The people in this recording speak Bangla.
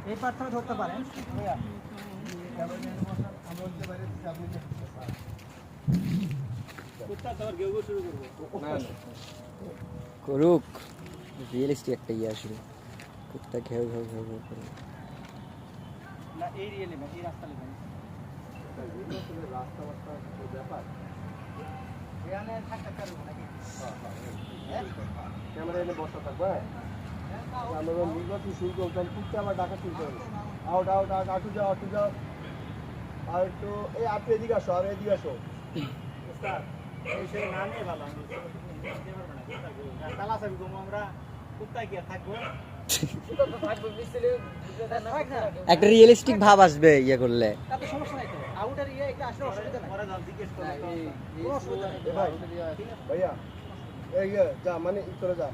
এই পার্থক্য ধরতে পারেন ভাইয়া করুক রিয়েলিস্টিক একটা ইয়ে আসলে কুত্তা ঘেউ ঘেউ ঘেউ ঘেউ করে না এই রিয়েলি না এই রাস্তা নেবেন রাস্তা ব্যাপার এখানে থাকতে পারবো নাকি ক্যামেরা এনে বসা থাকবে আমরা নির্বাচন শুরু করতাম কুত্তা আবার ডাকা শুরু করবো আউট আউট আউট আটু যাও আর একটু এই আপনি এদিকে আসো আর এদিকে আসো এই সেই না নিয়ে ভালো তালা চাবি ঘুমো আমরা কুত্তায় কি আর থাকবো একটা রিয়েলিস্টিক ভাব আসবে ইয়ে করলে তাতে সমস্যা নাই তো আউটার ইয়ে একটা আসলে অসুবিধা নাই জিজ্ঞেস করো ভাইয়া এই যা মানে ই করে যা